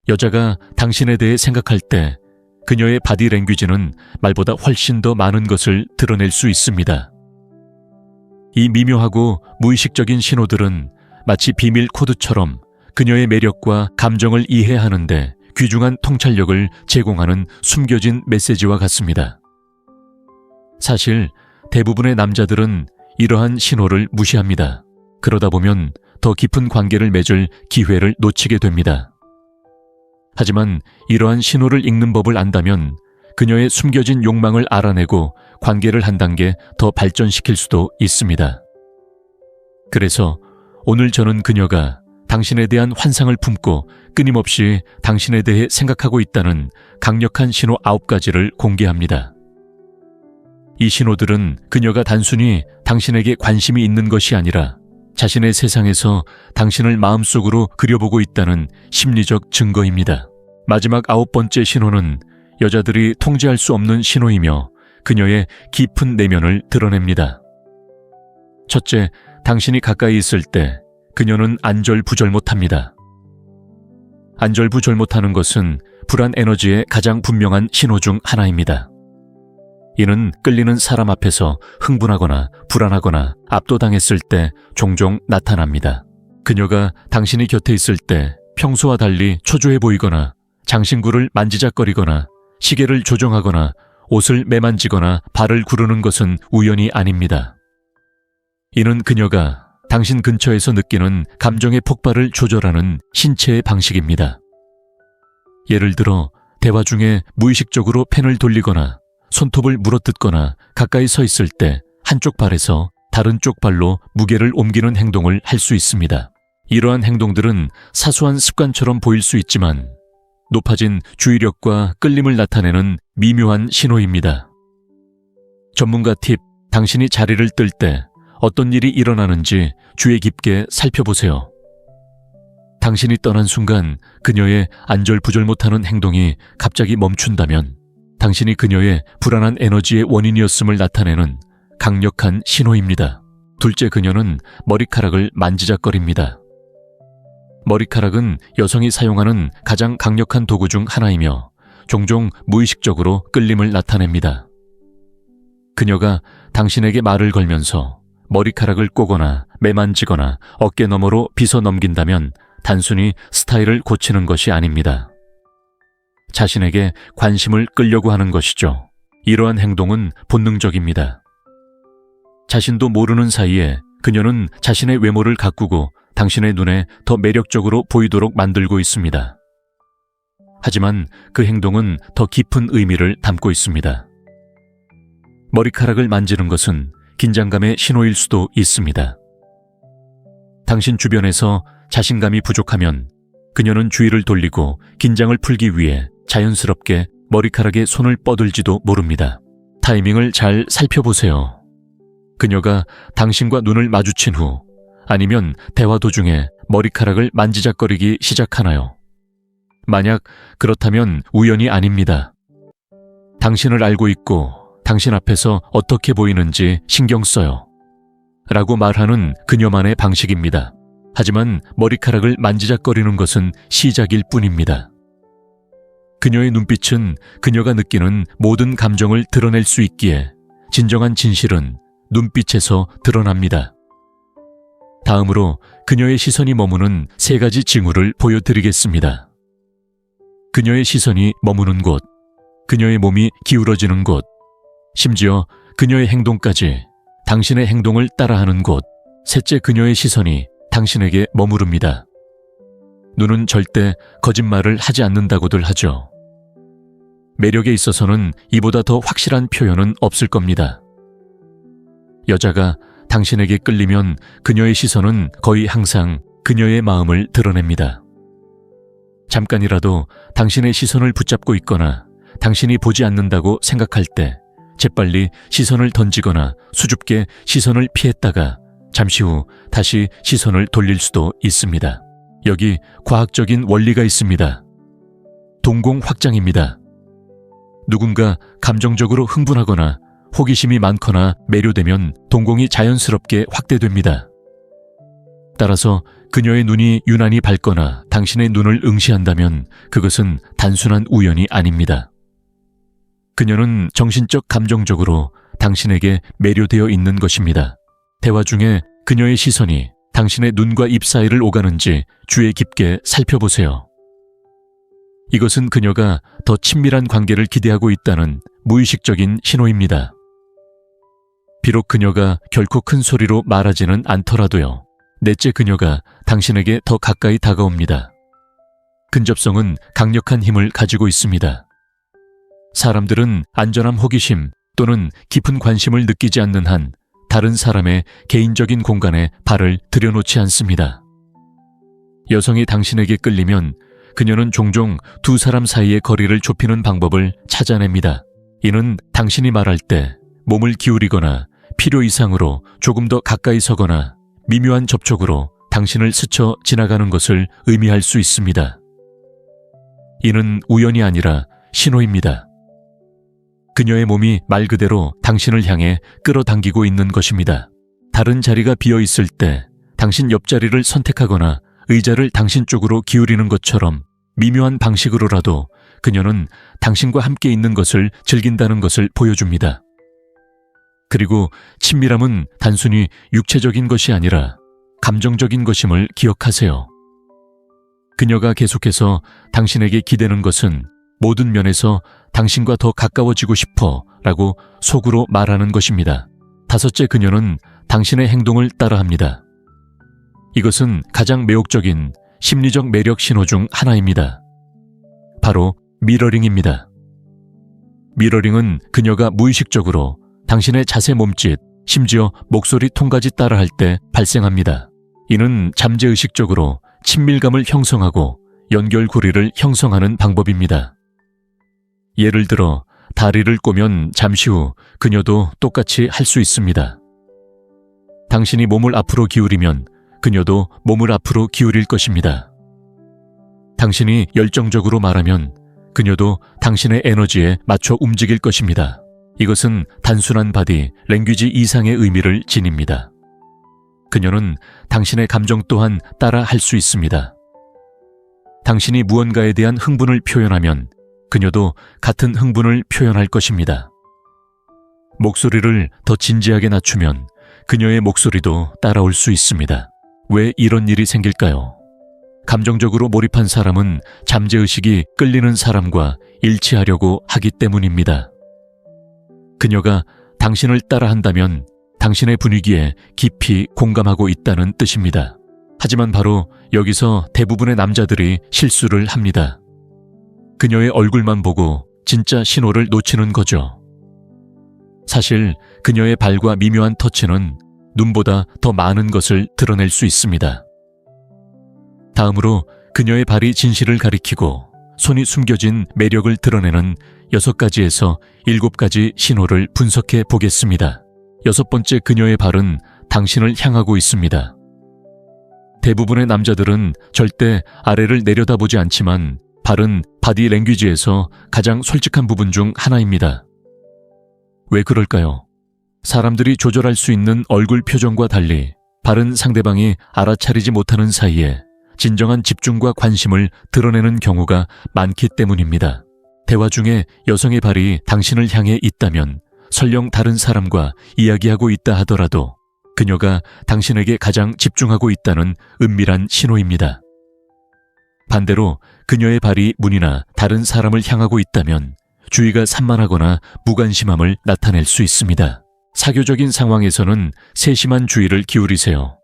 여자가 당신에 대해 생각할 때 그녀의 바디랭귀지는 말보다 훨씬 더 많은 것을 드러낼 수 있습니다. 이 미묘하고 무의식적인 신호들은 마치 비밀 코드처럼 그녀의 매력과 감정을 이해하는 데 귀중한 통찰력을 제공하는 숨겨진 메시지와 같습니다. 사실 대부분의 남자들은 이러한 신호를 무시합니다. 그러다 보면 더 깊은 관계를 맺을 기회를 놓치게 됩니다. 하지만 이러한 신호를 읽는 법을 안다면 그녀의 숨겨진 욕망을 알아내고 관계를 한 단계 더 발전시킬 수도 있습니다. 그래서 오늘 저는 그녀가 당신에 대한 환상을 품고 끊임없이 당신에 대해 생각하고 있다는 강력한 신호 9가지를 공개합니다. 이 신호들은 그녀가 단순히 당신에게 관심이 있는 것이 아니라 자신의 세상에서 당신을 마음속으로 그려보고 있다는 심리적 증거입니다. 마지막 9번째 신호는 여자들이 통제할 수 없는 신호이며 그녀의 깊은 내면을 드러냅니다. 첫째, 당신이 가까이 있을 때 그녀는 안절부절 못합니다. 안절부절 못하는 것은 불안 에너지의 가장 분명한 신호 중 하나입니다. 이는 끌리는 사람 앞에서 흥분하거나 불안하거나 압도당했을 때 종종 나타납니다. 그녀가 당신이 곁에 있을 때 평소와 달리 초조해 보이거나 장신구를 만지작거리거나 시계를 조정하거나 옷을 매만지거나 발을 구르는 것은 우연이 아닙니다. 이는 그녀가 당신 근처에서 느끼는 감정의 폭발을 조절하는 신체의 방식입니다. 예를 들어 대화 중에 무의식적으로 펜을 돌리거나 손톱을 물어뜯거나 가까이 서 있을 때 한쪽 발에서 다른 쪽 발로 무게를 옮기는 행동을 할 수 있습니다. 이러한 행동들은 사소한 습관처럼 보일 수 있지만 높아진 주의력과 끌림을 나타내는 미묘한 신호입니다. 전문가 팁, 당신이 자리를 뜰 때 어떤 일이 일어나는지 주의 깊게 살펴보세요. 당신이 떠난 순간 그녀의 안절부절 못하는 행동이 갑자기 멈춘다면 당신이 그녀의 불안한 에너지의 원인이었음을 나타내는 강력한 신호입니다. 둘째, 그녀는 머리카락을 만지작거립니다. 머리카락은 여성이 사용하는 가장 강력한 도구 중 하나이며 종종 무의식적으로 끌림을 나타냅니다. 그녀가 당신에게 말을 걸면서 머리카락을 꼬거나 매만지거나 어깨 너머로 빗어 넘긴다면 단순히 스타일을 고치는 것이 아닙니다. 자신에게 관심을 끌려고 하는 것이죠. 이러한 행동은 본능적입니다. 자신도 모르는 사이에 그녀는 자신의 외모를 가꾸고 당신의 눈에 더 매력적으로 보이도록 만들고 있습니다. 하지만 그 행동은 더 깊은 의미를 담고 있습니다. 머리카락을 만지는 것은 긴장감의 신호일 수도 있습니다. 당신 주변에서 자신감이 부족하면 그녀는 주의를 돌리고 긴장을 풀기 위해 자연스럽게 머리카락에 손을 뻗을지도 모릅니다. 타이밍을 잘 살펴보세요. 그녀가 당신과 눈을 마주친 후 아니면 대화 도중에 머리카락을 만지작거리기 시작하나요? 만약 그렇다면 우연이 아닙니다. 당신을 알고 있고 당신 앞에서 어떻게 보이는지 신경 써요. 라고 말하는 그녀만의 방식입니다. 하지만 머리카락을 만지작거리는 것은 시작일 뿐입니다. 그녀의 눈빛은 그녀가 느끼는 모든 감정을 드러낼 수 있기에 진정한 진실은 눈빛에서 드러납니다. 다음으로 그녀의 시선이 머무는 3가지 징후를 보여드리겠습니다. 그녀의 시선이 머무는 곳, 그녀의 몸이 기울어지는 곳, 심지어 그녀의 행동까지 당신의 행동을 따라하는 곳. 셋째, 그녀의 시선이 당신에게 머무릅니다. 눈은 절대 거짓말을 하지 않는다고들 하죠. 매력에 있어서는 이보다 더 확실한 표현은 없을 겁니다. 여자가 당신에게 끌리면 그녀의 시선은 거의 항상 그녀의 마음을 드러냅니다. 잠깐이라도 당신의 시선을 붙잡고 있거나 당신이 보지 않는다고 생각할 때 재빨리 시선을 던지거나 수줍게 시선을 피했다가 잠시 후 다시 시선을 돌릴 수도 있습니다. 여기 과학적인 원리가 있습니다. 동공 확장입니다. 누군가 감정적으로 흥분하거나 호기심이 많거나 매료되면 동공이 자연스럽게 확대됩니다. 따라서 그녀의 눈이 유난히 밝거나 당신의 눈을 응시한다면 그것은 단순한 우연이 아닙니다. 그녀는 정신적 감정적으로 당신에게 매료되어 있는 것입니다. 대화 중에 그녀의 시선이 당신의 눈과 입 사이를 오가는지 주의 깊게 살펴보세요. 이것은 그녀가 더 친밀한 관계를 기대하고 있다는 무의식적인 신호입니다. 비록 그녀가 결코 큰 소리로 말하지는 않더라도요. 넷째, 그녀가 당신에게 더 가까이 다가옵니다. 근접성은 강력한 힘을 가지고 있습니다. 사람들은 안전함, 호기심 또는 깊은 관심을 느끼지 않는 한 다른 사람의 개인적인 공간에 발을 들여놓지 않습니다. 여성이 당신에게 끌리면 그녀는 종종 두 사람 사이의 거리를 좁히는 방법을 찾아냅니다. 이는 당신이 말할 때 몸을 기울이거나 필요 이상으로 조금 더 가까이 서거나 미묘한 접촉으로 당신을 스쳐 지나가는 것을 의미할 수 있습니다. 이는 우연이 아니라 신호입니다. 그녀의 몸이 말 그대로 당신을 향해 끌어당기고 있는 것입니다. 다른 자리가 비어 있을 때 당신 옆자리를 선택하거나 의자를 당신 쪽으로 기울이는 것처럼 미묘한 방식으로라도 그녀는 당신과 함께 있는 것을 즐긴다는 것을 보여줍니다. 그리고 친밀함은 단순히 육체적인 것이 아니라 감정적인 것임을 기억하세요. 그녀가 계속해서 당신에게 기대는 것은 모든 면에서 당신과 더 가까워지고 싶어 라고 속으로 말하는 것입니다. 다섯째, 그녀는 당신의 행동을 따라합니다. 이것은 가장 매혹적인 심리적 매력 신호 중 하나입니다. 바로 미러링입니다. 미러링은 그녀가 무의식적으로 당신의 자세, 몸짓, 심지어 목소리 톤까지 따라할 때 발생합니다. 이는 잠재의식적으로 친밀감을 형성하고 연결고리를 형성하는 방법입니다. 예를 들어 다리를 꼬면 잠시 후 그녀도 똑같이 할 수 있습니다. 당신이 몸을 앞으로 기울이면 그녀도 몸을 앞으로 기울일 것입니다. 당신이 열정적으로 말하면 그녀도 당신의 에너지에 맞춰 움직일 것입니다. 이것은 단순한 바디 랭귀지 이상의 의미를 지닙니다. 그녀는 당신의 감정 또한 따라 할 수 있습니다. 당신이 무언가에 대한 흥분을 표현하면 그녀도 같은 흥분을 표현할 것입니다. 목소리를 더 진지하게 낮추면 그녀의 목소리도 따라올 수 있습니다. 왜 이런 일이 생길까요? 감정적으로 몰입한 사람은 잠재의식이 끌리는 사람과 일치하려고 하기 때문입니다. 그녀가 당신을 따라한다면 당신의 분위기에 깊이 공감하고 있다는 뜻입니다. 하지만 바로 여기서 대부분의 남자들이 실수를 합니다. 그녀의 얼굴만 보고 진짜 신호를 놓치는 거죠. 사실 그녀의 발과 미묘한 터치는 눈보다 더 많은 것을 드러낼 수 있습니다. 다음으로 그녀의 발이 진실을 가리키고 손이 숨겨진 매력을 드러내는 6가지에서 7가지 신호를 분석해 보겠습니다. 6번째, 그녀의 발은 당신을 향하고 있습니다. 대부분의 남자들은 절대 아래를 내려다보지 않지만 발은 바디 랭귀지에서 가장 솔직한 부분 중 하나입니다. 왜 그럴까요? 사람들이 조절할 수 있는 얼굴 표정과 달리 발은 상대방이 알아차리지 못하는 사이에 진정한 집중과 관심을 드러내는 경우가 많기 때문입니다. 대화 중에 여성의 발이 당신을 향해 있다면 설령 다른 사람과 이야기하고 있다 하더라도 그녀가 당신에게 가장 집중하고 있다는 은밀한 신호입니다. 반대로 그녀의 발이 문이나 다른 사람을 향하고 있다면 주의가 산만하거나 무관심함을 나타낼 수 있습니다. 사교적인 상황에서는 세심한 주의를 기울이세요.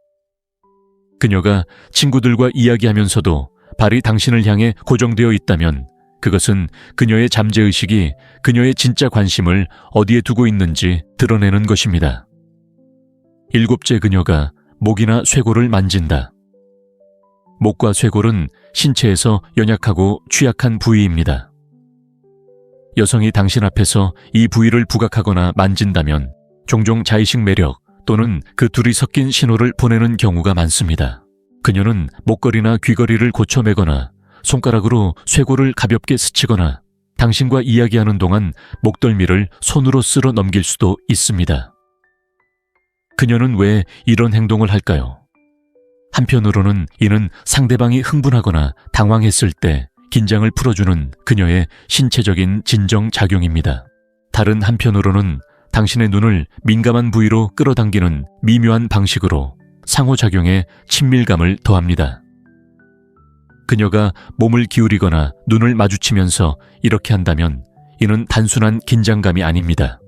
그녀가 친구들과 이야기하면서도 발이 당신을 향해 고정되어 있다면 그것은 그녀의 잠재의식이 그녀의 진짜 관심을 어디에 두고 있는지 드러내는 것입니다. 7째, 그녀가 목이나 쇄골을 만진다. 목과 쇄골은 신체에서 연약하고 취약한 부위입니다. 여성이 당신 앞에서 이 부위를 부각하거나 만진다면 종종 자의식 매력 또는 그 둘이 섞인 신호를 보내는 경우가 많습니다. 그녀는 목걸이나 귀걸이를 고쳐매거나 손가락으로 쇄골을 가볍게 스치거나 당신과 이야기하는 동안 목덜미를 손으로 쓸어 넘길 수도 있습니다. 그녀는 왜 이런 행동을 할까요? 한편으로는 이는 상대방이 흥분하거나 당황했을 때 긴장을 풀어주는 그녀의 신체적인 진정작용입니다. 다른 한편으로는 당신의 눈을 민감한 부위로 끌어당기는 미묘한 방식으로 상호작용에 친밀감을 더합니다. 그녀가 몸을 기울이거나 눈을 마주치면서 이렇게 한다면 이는 단순한 긴장감이 아닙니다.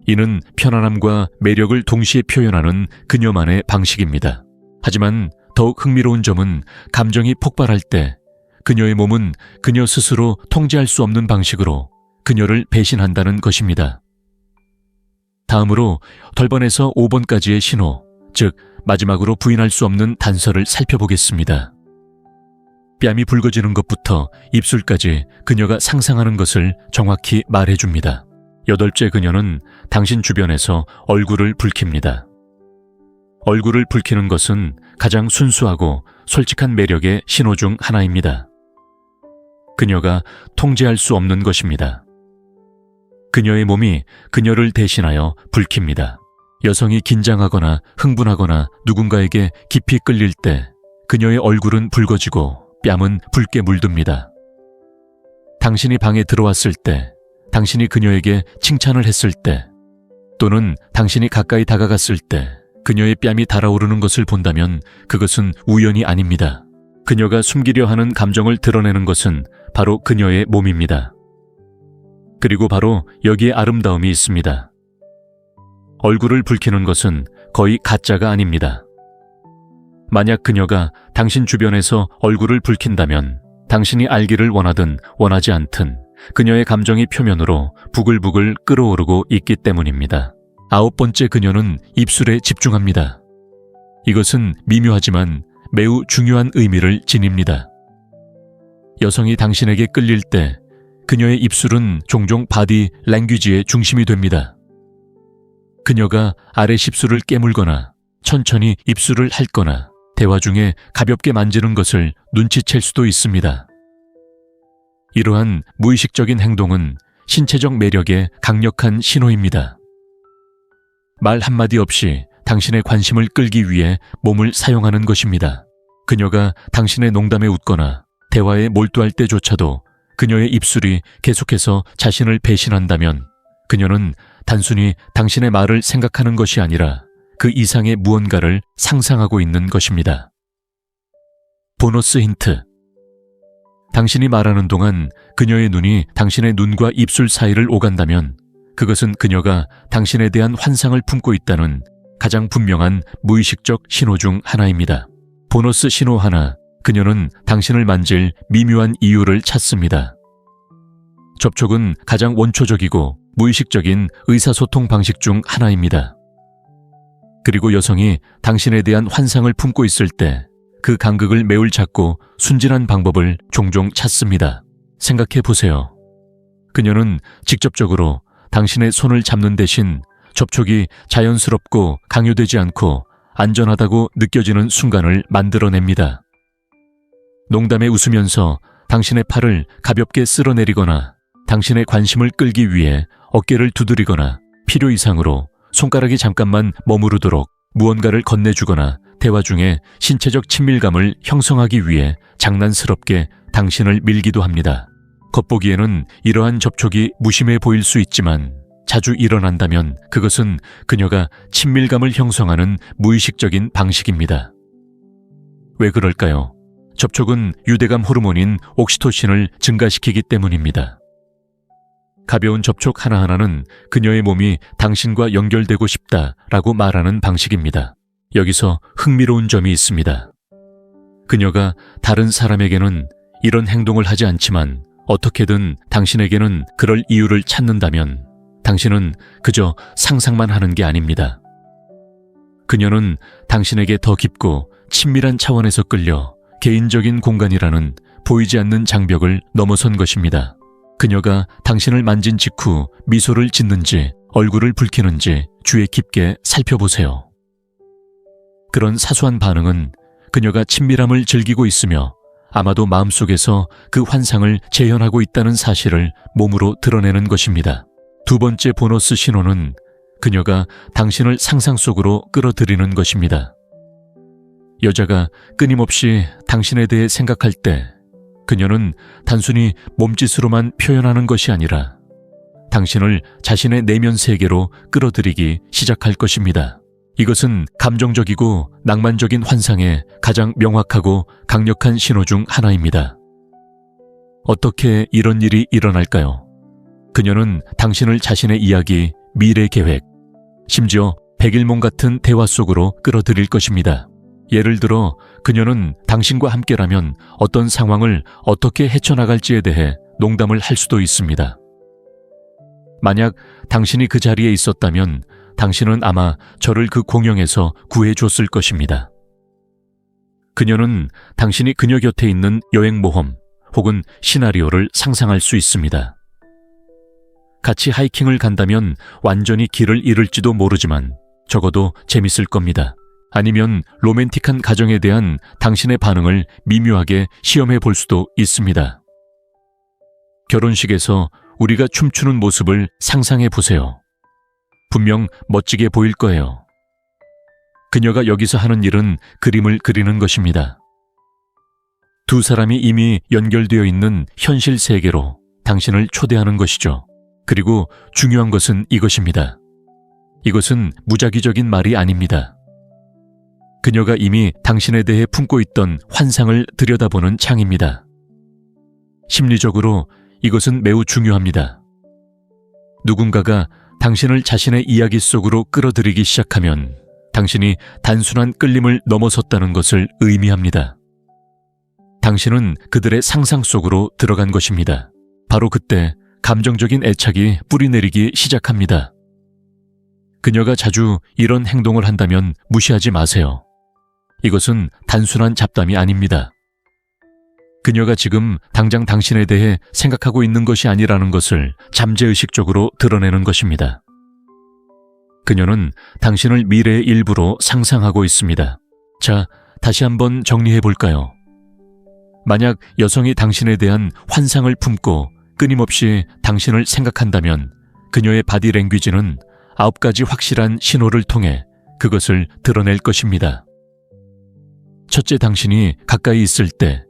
이는 편안함과 매력을 동시에 표현하는 그녀만의 방식입니다. 하지만 더욱 흥미로운 점은 감정이 폭발할 때 그녀의 몸은 그녀 스스로 통제할 수 없는 방식으로 그녀를 배신한다는 것입니다. 다음으로 덜번에서 5번까지의 신호, 즉 마지막으로 부인할 수 없는 단서를 살펴보겠습니다. 뺨이 붉어지는 것부터 입술까지 그녀가 상상하는 것을 정확히 말해줍니다. 8째, 그녀는 당신 주변에서 얼굴을 붉힙니다. 얼굴을 붉히는 것은 가장 순수하고 솔직한 매력의 신호 중 하나입니다. 그녀가 통제할 수 없는 것입니다. 그녀의 몸이 그녀를 대신하여 붉힙니다. 여성이 긴장하거나 흥분하거나 누군가에게 깊이 끌릴 때 그녀의 얼굴은 붉어지고 뺨은 붉게 물듭니다. 당신이 방에 들어왔을 때, 당신이 그녀에게 칭찬을 했을 때, 또는 당신이 가까이 다가갔을 때 그녀의 뺨이 달아오르는 것을 본다면 그것은 우연이 아닙니다. 그녀가 숨기려 하는 감정을 드러내는 것은 바로 그녀의 몸입니다. 그리고 바로 여기에 아름다움이 있습니다. 얼굴을 붉히는 것은 거의 가짜가 아닙니다. 만약 그녀가 당신 주변에서 얼굴을 붉힌다면 당신이 알기를 원하든 원하지 않든 그녀의 감정이 표면으로 부글부글 끓어오르고 있기 때문입니다. 9번째, 그녀는 입술에 집중합니다. 이것은 미묘하지만 매우 중요한 의미를 지닙니다. 여성이 당신에게 끌릴 때 그녀의 입술은 종종 바디 랭귀지의 중심이 됩니다. 그녀가 아래 십술을 깨물거나 천천히 입술을 핥거나 대화 중에 가볍게 만지는 것을 눈치챌 수도 있습니다. 이러한 무의식적인 행동은 신체적 매력의 강력한 신호입니다. 말 한마디 없이 당신의 관심을 끌기 위해 몸을 사용하는 것입니다. 그녀가 당신의 농담에 웃거나 대화에 몰두할 때조차도 그녀의 입술이 계속해서 자신을 배신한다면 그녀는 단순히 당신의 말을 생각하는 것이 아니라 그 이상의 무언가를 상상하고 있는 것입니다. 보너스 힌트. 당신이 말하는 동안 그녀의 눈이 당신의 눈과 입술 사이를 오간다면 그것은 그녀가 당신에 대한 환상을 품고 있다는 가장 분명한 무의식적 신호 중 하나입니다. 보너스 신호 하나, 그녀는 당신을 만질 미묘한 이유를 찾습니다. 접촉은 가장 원초적이고 무의식적인 의사소통 방식 중 하나입니다. 그리고 여성이 당신에 대한 환상을 품고 있을 때 그 간극을 매울 찾고 순진한 방법을 종종 찾습니다. 생각해 보세요. 그녀는 직접적으로 당신의 손을 잡는 대신 접촉이 자연스럽고 강요되지 않고 안전하다고 느껴지는 순간을 만들어냅니다. 농담에 웃으면서 당신의 팔을 가볍게 쓸어내리거나 당신의 관심을 끌기 위해 어깨를 두드리거나 필요 이상으로 손가락이 잠깐만 머무르도록 무언가를 건네주거나 대화 중에 신체적 친밀감을 형성하기 위해 장난스럽게 당신을 밀기도 합니다. 겉보기에는 이러한 접촉이 무심해 보일 수 있지만 자주 일어난다면 그것은 그녀가 친밀감을 형성하는 무의식적인 방식입니다. 왜 그럴까요? 접촉은 유대감 호르몬인 옥시토신을 증가시키기 때문입니다. 가벼운 접촉 하나하나는 그녀의 몸이 당신과 연결되고 싶다라고 말하는 방식입니다. 여기서 흥미로운 점이 있습니다. 그녀가 다른 사람에게는 이런 행동을 하지 않지만 어떻게든 당신에게는 그럴 이유를 찾는다면 당신은 그저 상상만 하는 게 아닙니다. 그녀는 당신에게 더 깊고 친밀한 차원에서 끌려 개인적인 공간이라는 보이지 않는 장벽을 넘어선 것입니다. 그녀가 당신을 만진 직후 미소를 짓는지 얼굴을 붉히는지 주의 깊게 살펴보세요. 그런 사소한 반응은 그녀가 친밀함을 즐기고 있으며 아마도 마음속에서 그 환상을 재현하고 있다는 사실을 몸으로 드러내는 것입니다. 2번째 보너스 신호는 그녀가 당신을 상상 속으로 끌어들이는 것입니다. 여자가 끊임없이 당신에 대해 생각할 때 그녀는 단순히 몸짓으로만 표현하는 것이 아니라 당신을 자신의 내면 세계로 끌어들이기 시작할 것입니다. 이것은 감정적이고 낭만적인 환상의 가장 명확하고 강력한 신호 중 하나입니다. 어떻게 이런 일이 일어날까요? 그녀는 당신을 자신의 이야기, 미래 계획, 심지어 백일몽 같은 대화 속으로 끌어들일 것입니다. 예를 들어 그녀는 당신과 함께라면 어떤 상황을 어떻게 헤쳐나갈지에 대해 농담을 할 수도 있습니다. 만약 당신이 그 자리에 있었다면 당신은 아마 저를 그 공영에서 구해줬을 것입니다. 그녀는 당신이 그녀 곁에 있는 여행 모험 혹은 시나리오를 상상할 수 있습니다. 같이 하이킹을 간다면 완전히 길을 잃을지도 모르지만 적어도 재밌을 겁니다. 아니면 로맨틱한 가정에 대한 당신의 반응을 미묘하게 시험해 볼 수도 있습니다. 결혼식에서 우리가 춤추는 모습을 상상해 보세요. 분명 멋지게 보일 거예요. 그녀가 여기서 하는 일은 그림을 그리는 것입니다. 두 사람이 이미 연결되어 있는 현실 세계로 당신을 초대하는 것이죠. 그리고 중요한 것은 이것입니다. 이것은 무작위적인 말이 아닙니다. 그녀가 이미 당신에 대해 품고 있던 환상을 들여다보는 창입니다. 심리적으로 이것은 매우 중요합니다. 누군가가 당신을 자신의 이야기 속으로 끌어들이기 시작하면 당신이 단순한 끌림을 넘어섰다는 것을 의미합니다. 당신은 그들의 상상 속으로 들어간 것입니다. 바로 그때 감정적인 애착이 뿌리내리기 시작합니다. 그녀가 자주 이런 행동을 한다면 무시하지 마세요. 이것은 단순한 잡담이 아닙니다. 그녀가 지금 당장 당신에 대해 생각하고 있는 것이 아니라는 것을 잠재의식적으로 드러내는 것입니다. 그녀는 당신을 미래의 일부로 상상하고 있습니다. 자, 다시 한번 정리해 볼까요? 만약 여성이 당신에 대한 환상을 품고 끊임없이 당신을 생각한다면 그녀의 바디 랭귀지는 9가지 확실한 신호를 통해 그것을 드러낼 것입니다. 첫째, 당신이 가까이 있을 때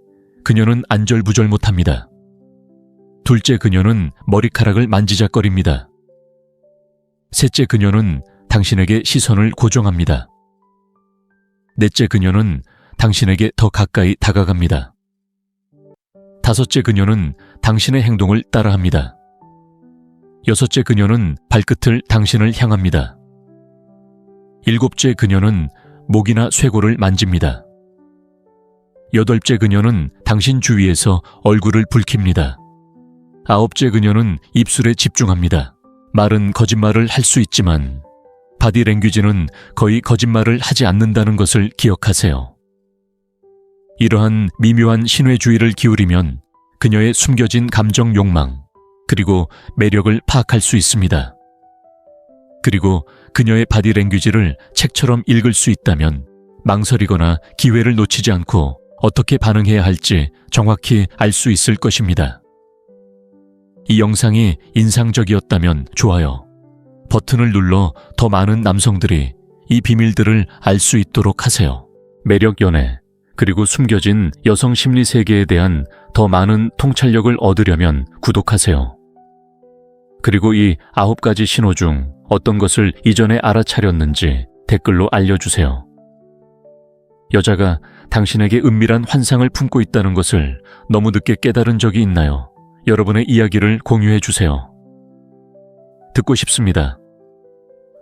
그녀는 안절부절 못합니다. 둘째, 그녀는 머리카락을 만지작거립니다. 셋째, 그녀는 당신에게 시선을 고정합니다. 넷째, 그녀는 당신에게 더 가까이 다가갑니다. 다섯째, 그녀는 당신의 행동을 따라합니다. 여섯째, 그녀는 발끝을 당신을 향합니다. 일곱째, 그녀는 목이나 쇄골을 만집니다. 여덟째, 그녀는 당신 주위에서 얼굴을 붉힙니다. 아홉째, 그녀는 입술에 집중합니다. 말은 거짓말을 할 수 있지만 바디 랭귀지는 거의 거짓말을 하지 않는다는 것을 기억하세요. 이러한 미묘한 신의 주의를 기울이면 그녀의 숨겨진 감정 욕망, 그리고 매력을 파악할 수 있습니다. 그리고 그녀의 바디 랭귀지를 책처럼 읽을 수 있다면 망설이거나 기회를 놓치지 않고 어떻게 반응해야 할지 정확히 알 수 있을 것입니다. 이 영상이 인상적이었다면 좋아요. 버튼을 눌러 더 많은 남성들이 이 비밀들을 알 수 있도록 하세요. 매력 연애, 그리고 숨겨진 여성 심리 세계에 대한 더 많은 통찰력을 얻으려면 구독하세요. 그리고 이 9가지 신호 중 어떤 것을 이전에 알아차렸는지 댓글로 알려주세요. 여자가 당신에게 은밀한 환상을 품고 있다는 것을 너무 늦게 깨달은 적이 있나요? 여러분의 이야기를 공유해 주세요. 듣고 싶습니다.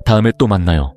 다음에 또 만나요.